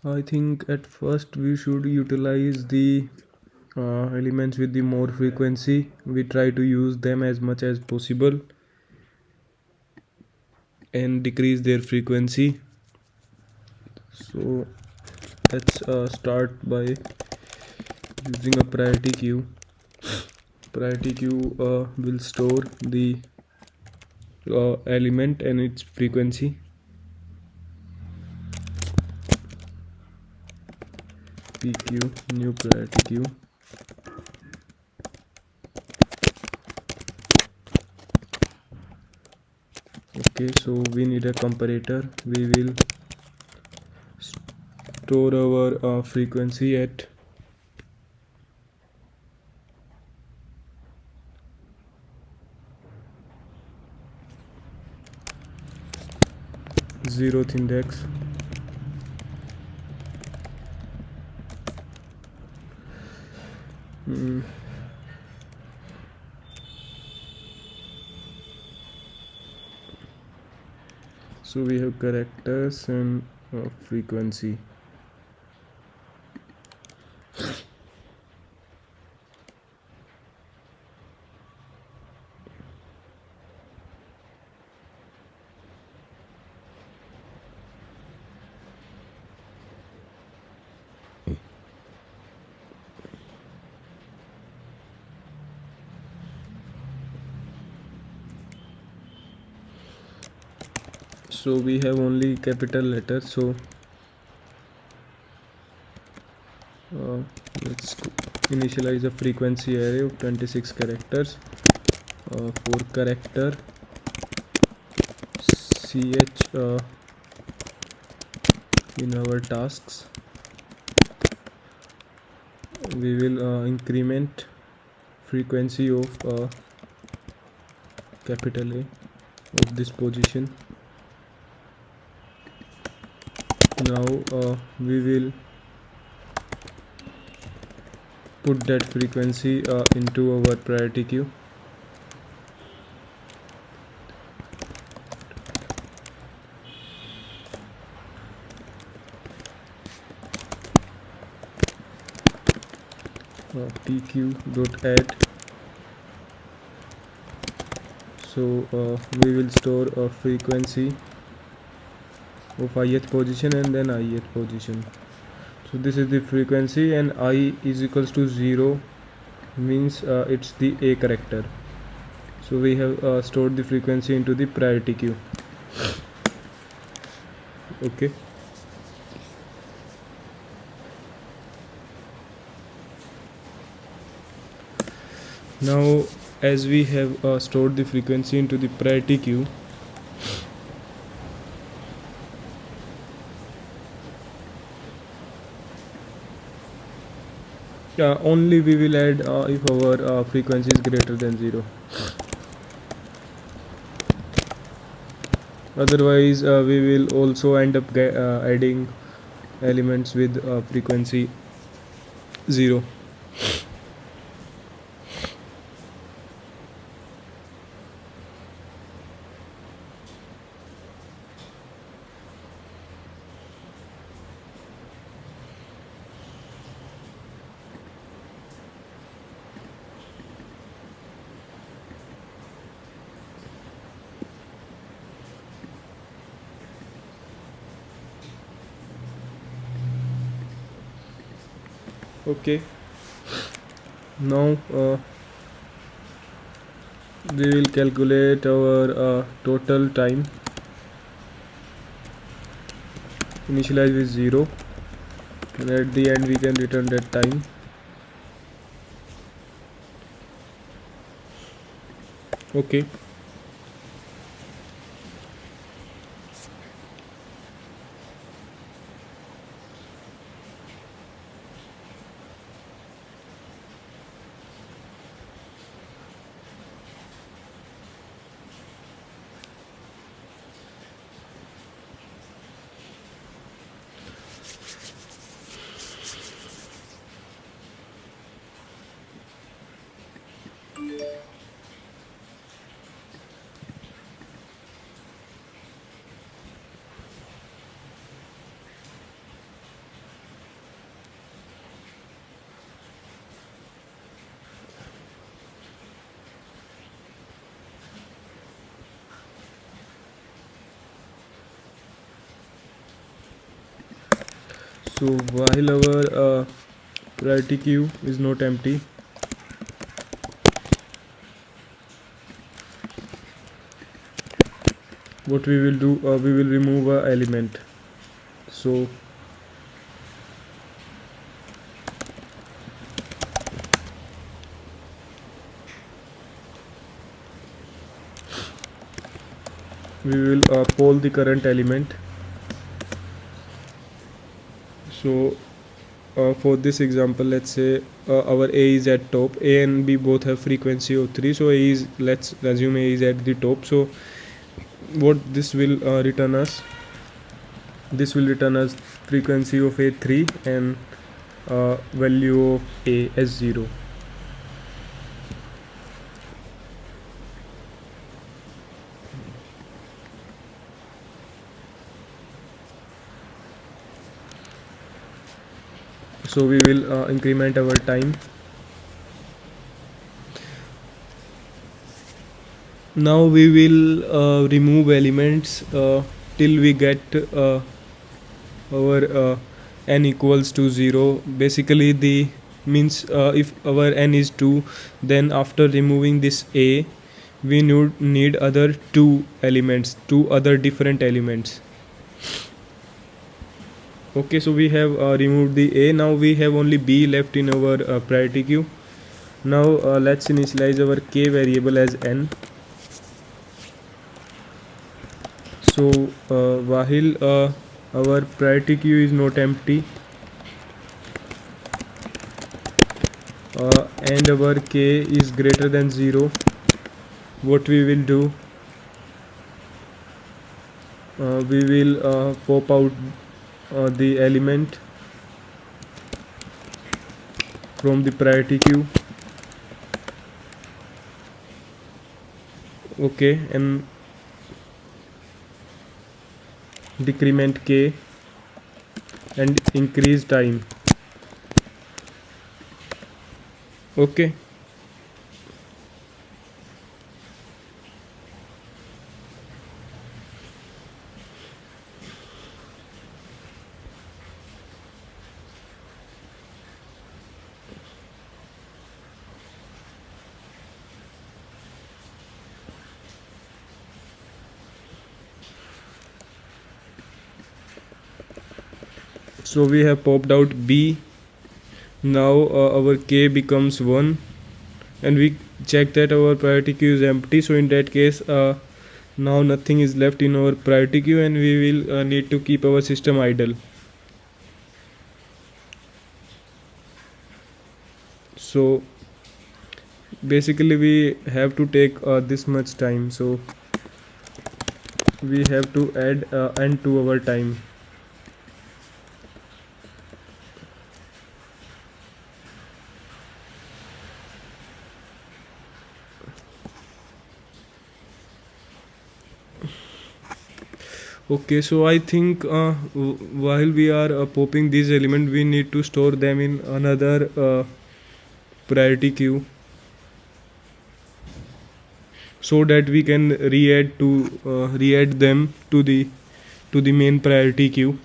I think at first we should utilize the elements with the more frequency. We try to use them as much as possible and decrease their frequency. So let's start by using a priority queue. Priority queue will store the element and its frequency. PQ, new priority queue. Okay, so we need a comparator. We will store our frequency at 0th index. So we have characters and frequency. So we have only capital letters, so let's initialize a frequency array of 26 characters. For character ch in our tasks we will increment frequency of capital A of this position. Now we will put that frequency into our priority queue. pq.add. So we will store a frequency of ith position and then ith position. So this is the frequency, and I is equals to 0 means it's the A character. So we have stored the frequency into the priority queue. Okay. Now as we have stored the frequency into the priority queue, only we will add if our frequency is greater than 0. Otherwise we will also end up adding elements with frequency 0. Okay, now we will calculate our total time. Initialize with 0, and at the end we can return that time. Okay. So while our priority queue is not empty, what we will do, we will remove a element. So we will poll the current element. So for this example, let's say our A is at top. A and B both have frequency of 3, so A is, let's assume A is at the top. So what this will return us, this will return us frequency of A 3 and value of A as 0. So we will increment our time. Now we will remove elements till we get our n equals to 0. Basically the means if our n is 2, then after removing this A, we need other two other different elements. Okay, so we have removed the A. Now we have only B left in our priority queue. Now let's initialize our k variable as n. So while our priority queue is not empty and our k is greater than 0, what we will do, we will pop out the element from the priority queue. Okay, and decrement k and increase time. Okay, so we have popped out B. Now our k becomes 1 and we check that our priority queue is empty. So in that case now nothing is left in our priority queue and we will need to keep our system idle. So basically we have to take this much time, so we have to add n to our time. Okay, so I think while we are popping these elements, we need to store them in another priority queue so that we can re-add them to the main priority queue,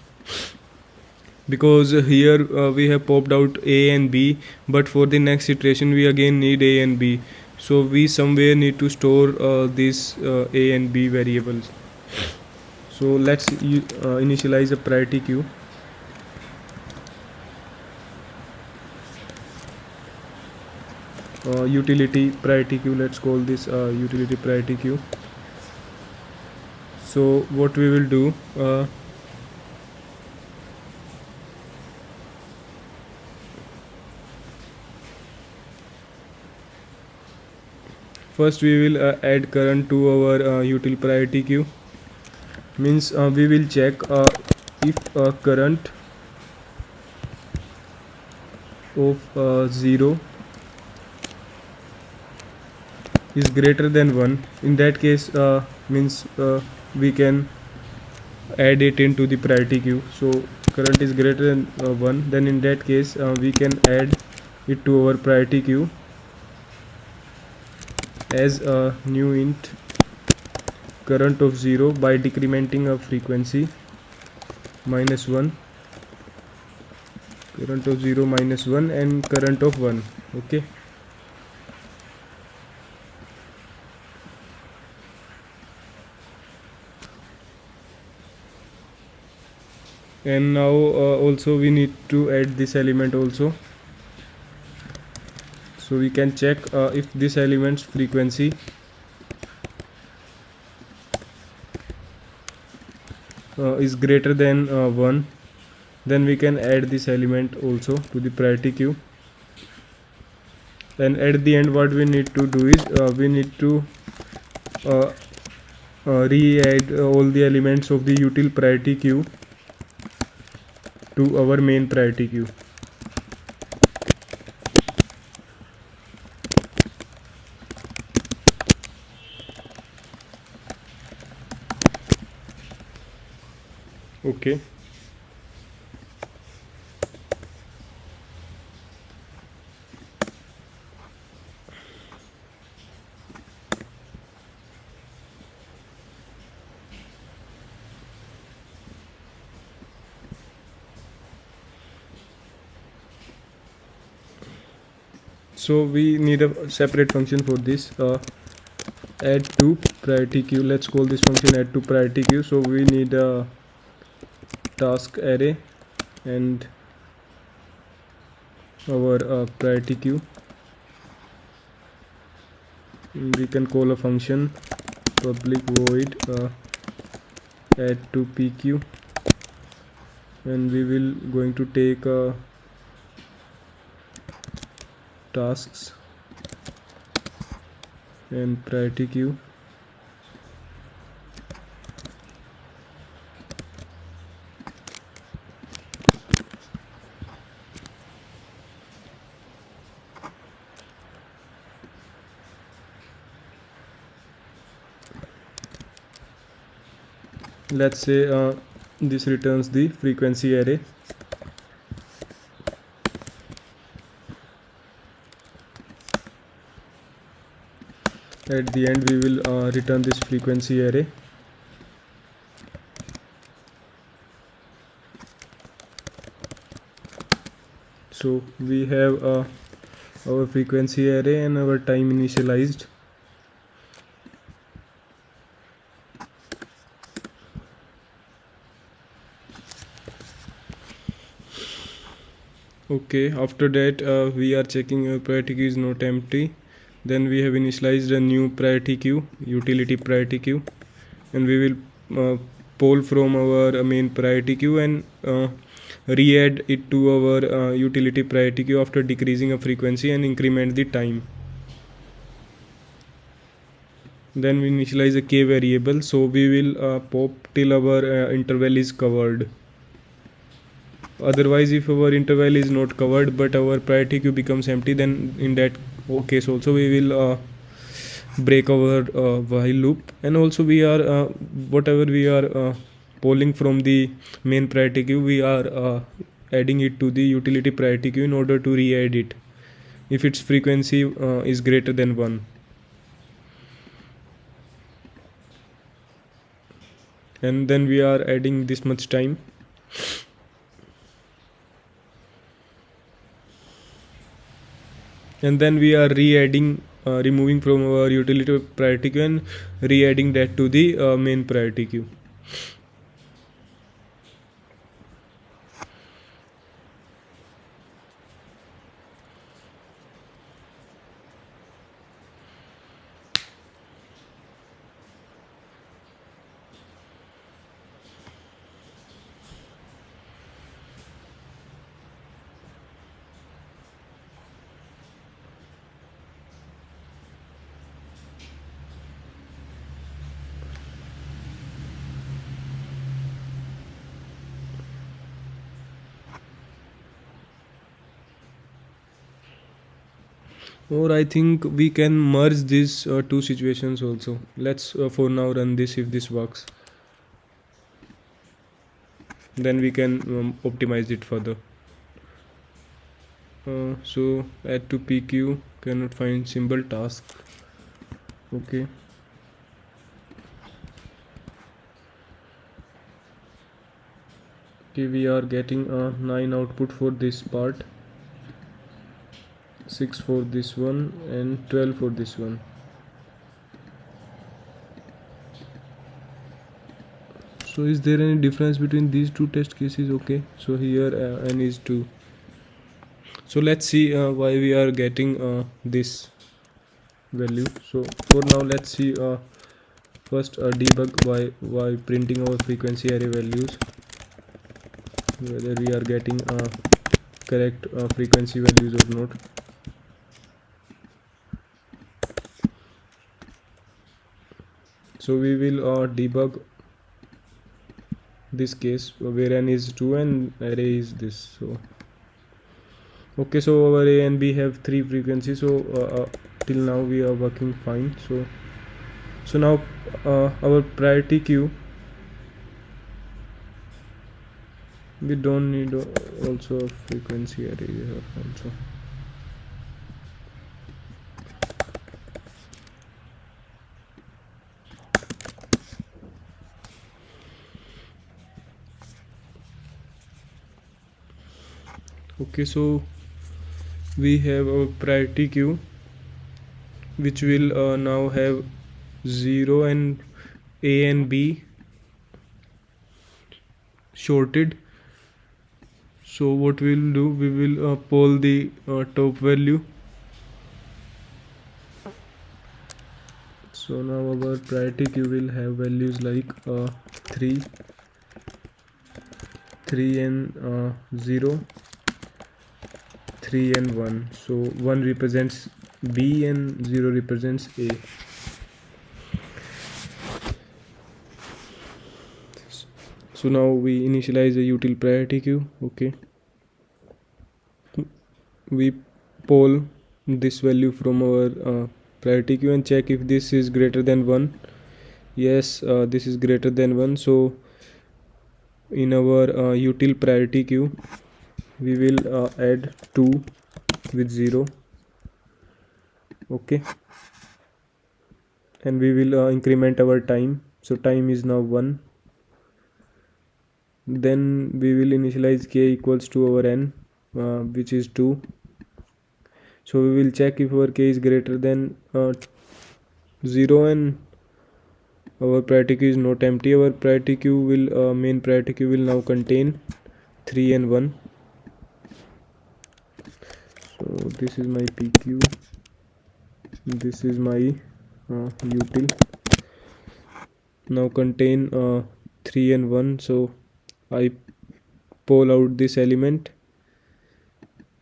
because here we have popped out A and B, but for the next iteration we again need A and B, so we somewhere need to store these A and B variables. So let's initialize a priority queue. Utility priority queue, let's call this utility priority queue. So what we will do, first we will add current to our util priority queue. Means we will check if current of 0 is greater than 1. In that case means we can add it into the priority queue. So current is greater than 1, then in that case we can add it to our priority queue as a new int current of 0 by decrementing a frequency -1. current of 0 minus 1 and current of 1. Okay, and now also we need to add this element also, so we can check if this element's frequency is greater than 1, then we can add this element also to the priority queue. And at the end what we need to do is we need to uh, re-add all the elements of the util priority queue to our main priority queue. Okay, so we need a separate function for this, add to priority queue. Let's call this function add to priority queue. So we need a task array and our priority queue. We can call a function public void add to pq, and we will going to take tasks and priority queue. Let's say this returns the frequency array. At the end we will return this frequency array. So we have our frequency array and our time initialized. Okay, after that we are checking our priority queue is not empty. Then we have initialized a new priority queue, utility priority queue, and we will poll from our main priority queue and re-add it to our utility priority queue after decreasing a frequency and increment the time. Then we initialize a k variable, so we will pop till our interval is covered. Otherwise, if our interval is not covered but our priority queue becomes empty, then in that case also we will break our while loop. And also we are whatever we are polling from the main priority queue, we are adding it to the utility priority queue in order to re-add it if its frequency is greater than 1. And then we are adding this much time. And then we are re-adding removing from our utility priority queue and re-adding that to the main priority queue. Or I think we can merge these two situations also. Let's for now run this. If this works, then we can optimize it further. So add to pq, cannot find symbol task. Okay, Okay, we are getting a 9 output for this part, 6 for this one, and 12 for this one. So is there any difference between these two test cases? Okay, so here n is 2. So let's see why we are getting this value. So for now, let's see first debug why printing our frequency array values, whether we are getting correct frequency values or not. So we will debug this case where n is 2 and array is this. So okay, so our A and B have 3 frequencies, so till now we are working fine. So now our priority queue, we don't need also a frequency array here also. Okay, so we have our priority queue, which will now have 0 and A and B shorted. So what we will do, we will poll the top value. So now our priority queue will have values like 3 and 0, 3 and 1. So 1 represents B and 0 represents A. So now we initialize the util priority queue. Okay, we poll this value from our priority queue and check if this is greater than 1. Yes, this is greater than 1. So in our util priority queue, we will add 2 with 0. Okay, and we will increment our time. So time is now 1. Then we will initialize k equals to our n, which is 2. So we will check if our k is greater than 0 and our priority queue is not empty. Our priority queue will main priority queue will now contain 3 and 1. So this is my PQ, this is my util, now contain 3 and 1. So I pull out this element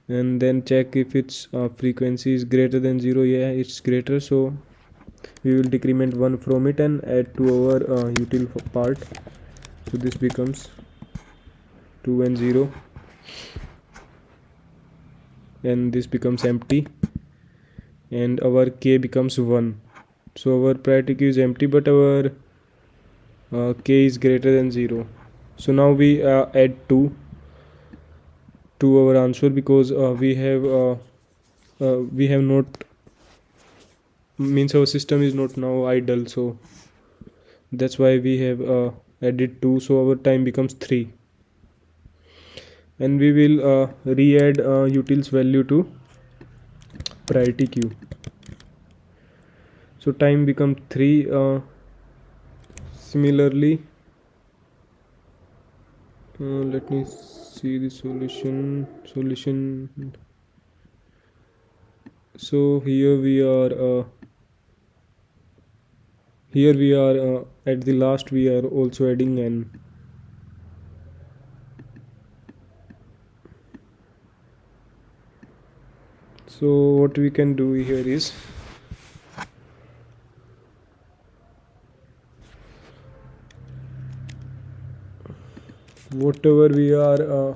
and then check if its frequency is greater than 0. Yeah, it's greater, so we will decrement 1 from it and add to our util part. So this becomes 2 and 0, and this becomes empty, and our k becomes 1. So our priority queue is empty, but our k is greater than 0. So now we add 2 to our answer, because we have not, means our system is not now idle, so that's why we have added 2. So our time becomes 3, and we will re-add utils value to priority queue. So time becomes 3. Similarly, let me see the solution. So here we are at the last we are also adding n. So what we can do here is, whatever we are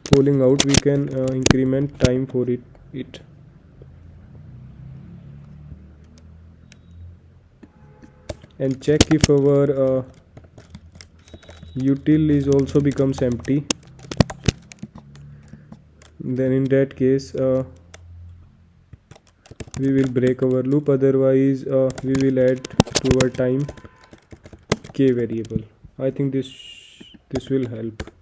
pulling out, we can increment time for it. And check if our util is also becomes empty. Then in that case we will break our loop, otherwise we will add to our time k variable. I think this will help.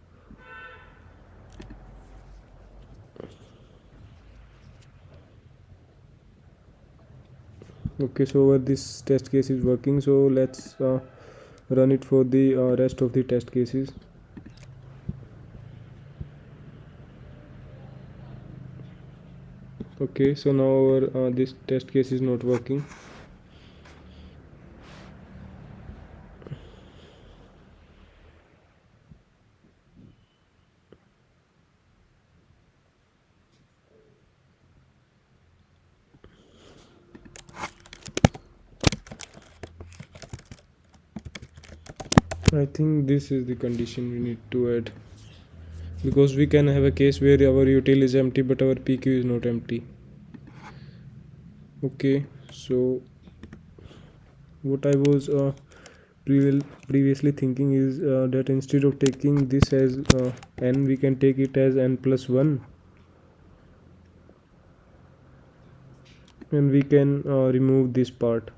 Okay, so this test case is working, so let's run it for the rest of the test cases. Okay, so now our this test case is not working. I think this is the condition we need to add, because we can have a case where our util is empty but our PQ is not empty. Okay, so what I was previously thinking is that instead of taking this as n, we can take it as n plus 1, and we can remove this part.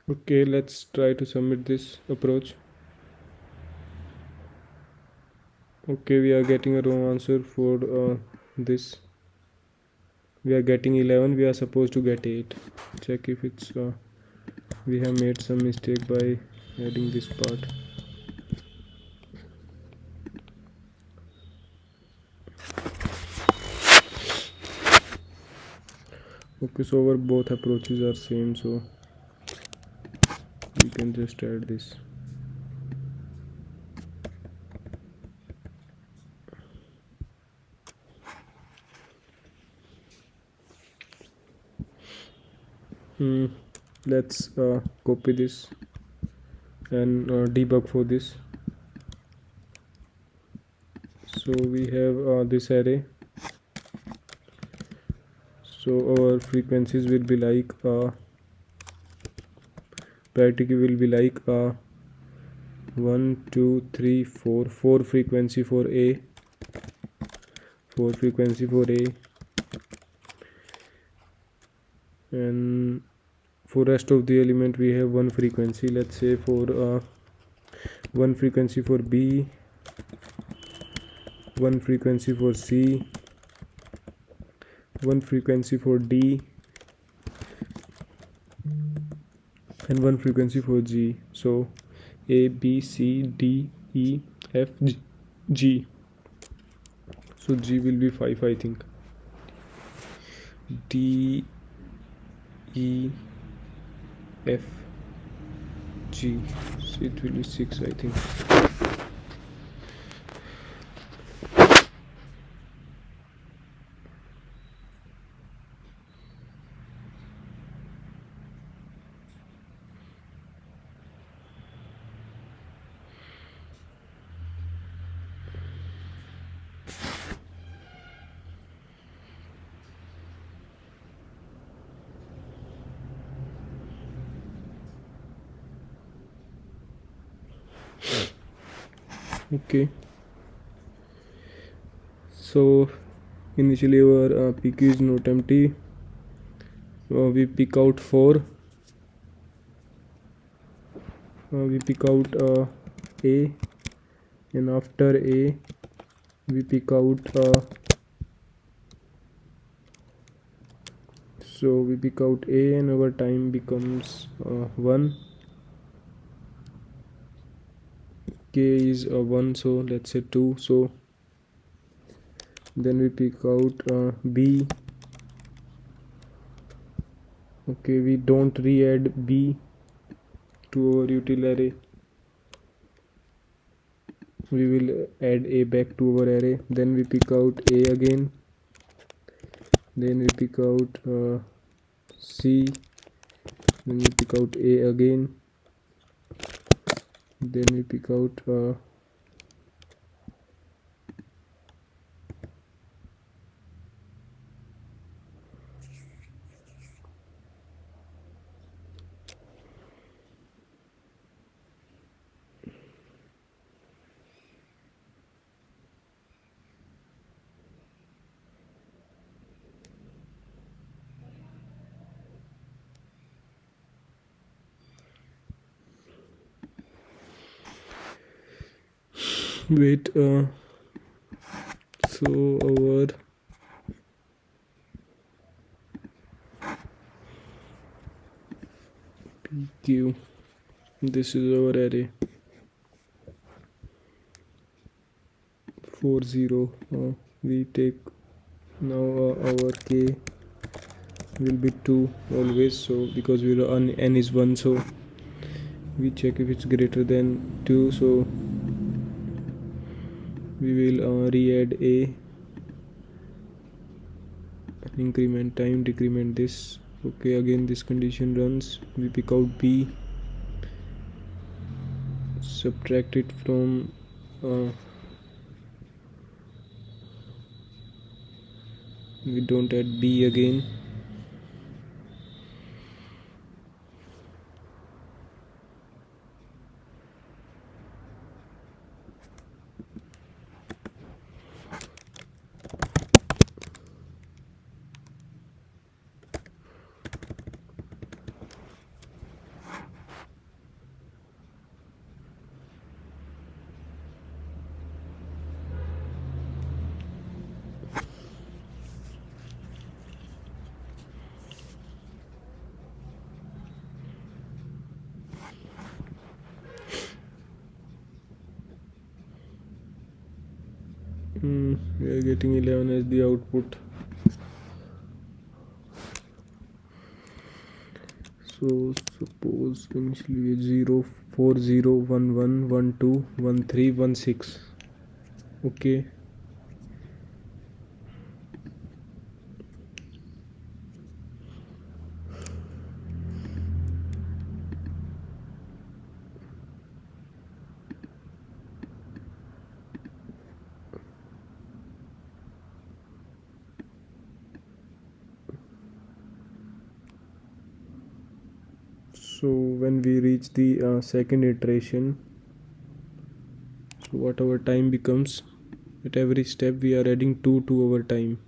Okay, let's try to submit this approach. Okay, we are getting a wrong answer for this. We are getting 11, we are supposed to get 8. Check if it's we have made some mistake by adding this part. Okay, so our both approaches are same, so we can just add this. Let's copy this and debug for this. So we have this array, so our frequencies will be like priority key will be like 1 2 3 4, 4 frequency for A, 4 frequency for A, and for rest of the element we have 1 frequency. Let's say for 1 frequency for B, 1 frequency for C, 1 frequency for D, and 1 frequency for G. So A, B, C, D, E, F, G. So G will be 5, I think. D, E, F, G. So it will be 6, I think. Okay, so initially our PQ is not empty. We pick out 4, we pick out A, and after A we pick out so we pick out A and our time becomes 1. K is 1, so let's say 2. So then we pick out B. Okay, we don't re-add B to our util array, we will add A back to our array. Then we pick out A again, then we pick out C, then we pick out A again, then we pick out wait so our PQ, this is our array 40. We take now our k will be 2 always, so because we are on n is 1, so we check if it's greater than 2, so we will re-add a, increment time, decrement this. Okay, again this condition runs, we pick out b, subtract it from we don't add b again. We are getting 11 as the output. So suppose initially 0 4 0 1 1 1 2 1 3 1 6. Okay, so when we reach the second iteration, so what our time becomes, at every step we are adding 2 to our time.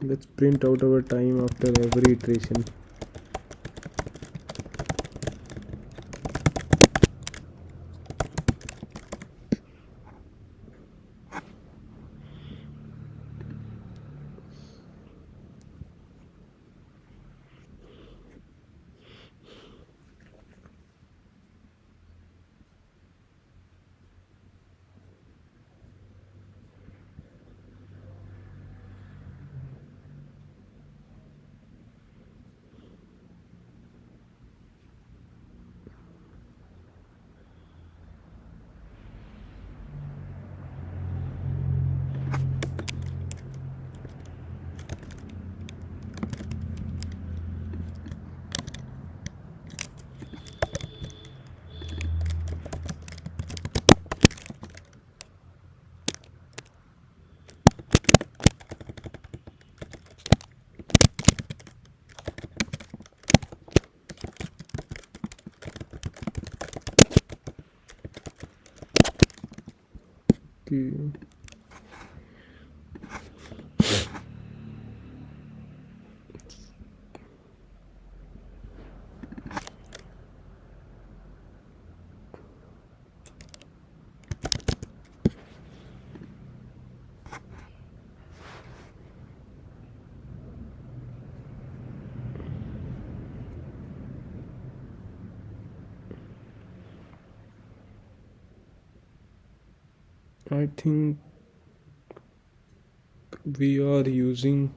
Let's print out our time after every iteration. Okay. I think we are using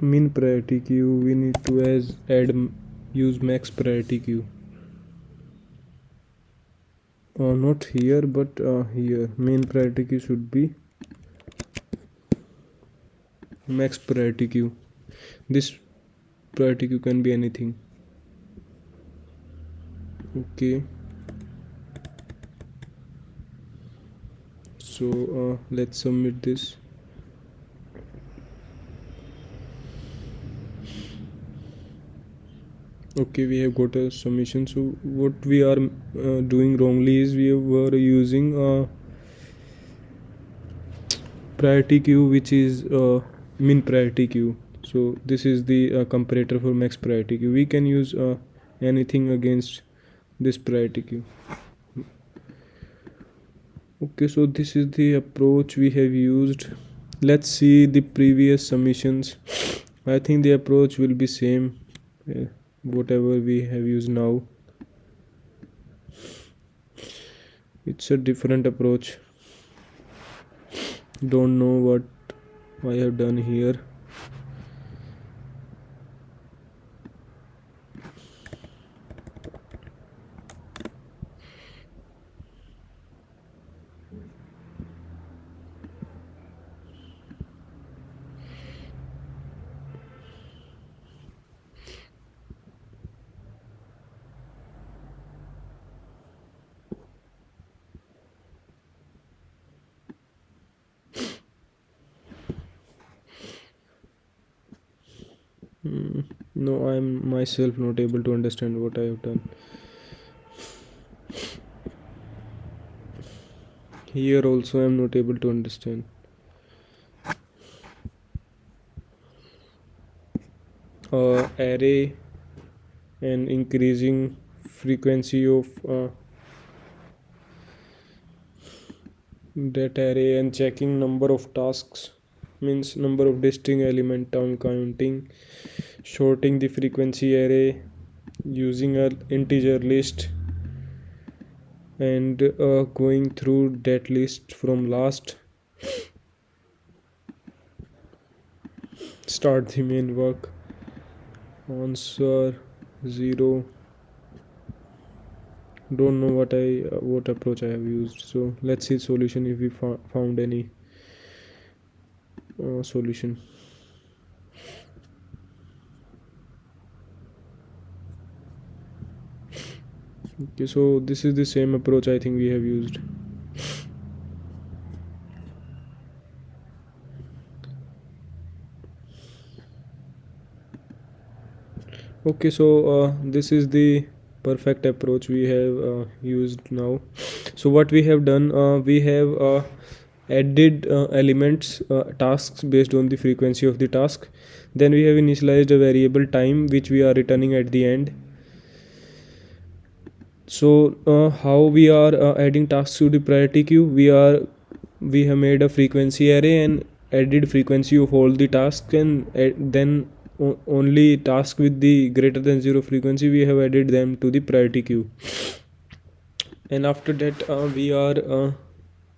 min priority queue. We need to use max priority queue. Not here, but here main priority queue should be max priority queue. This priority queue can be anything. Okay, so let's submit this. Okay, we have got a submission. So what we are doing wrongly is we were using priority queue, which is min priority queue. So this is the comparator for max priority queue. We can use anything against this priority queue. Okay, so this is the approach we have used. Let's see the previous submissions. I think the approach will be same, whatever we have used now. It's a different approach. Don't know what I have done here. No, I'm myself not able to understand what I have done. Here also I'm not able to understand. Array and increasing frequency of that array and checking number of tasks, means number of distinct element term counting, sorting the frequency array using a integer list, and going through that list from last. Start the main work. Answer 0. Don't know what approach I have used. So let's see solution if we found any solution. Okay, so this is the same approach I think we have used. Okay, so this is the perfect approach we have used now. So what we have done, we have added elements, tasks based on the frequency of the task. Then we have initialized a variable time which we are returning at the end. So how we are adding tasks to the priority queue? We have made a frequency array and added frequency of all the tasks, and then only task with the greater than 0 frequency we have added them to the priority queue. And after that we are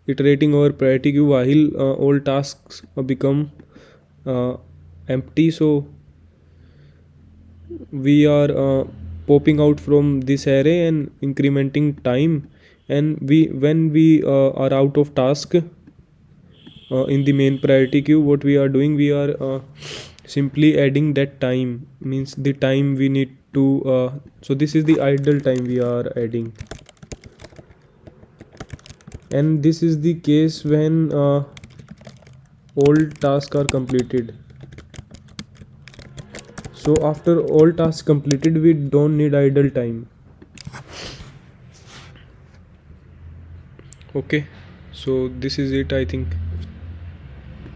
iterating our priority queue while all tasks become empty. So we are popping out from this array and incrementing time, and when we are out of task in the main priority queue, what we are doing, we are simply adding that time, means the time we need to so this is the idle time we are adding, and this is the case when all tasks are completed. So after all tasks completed, we don't need idle time. Okay, so this is it, I think.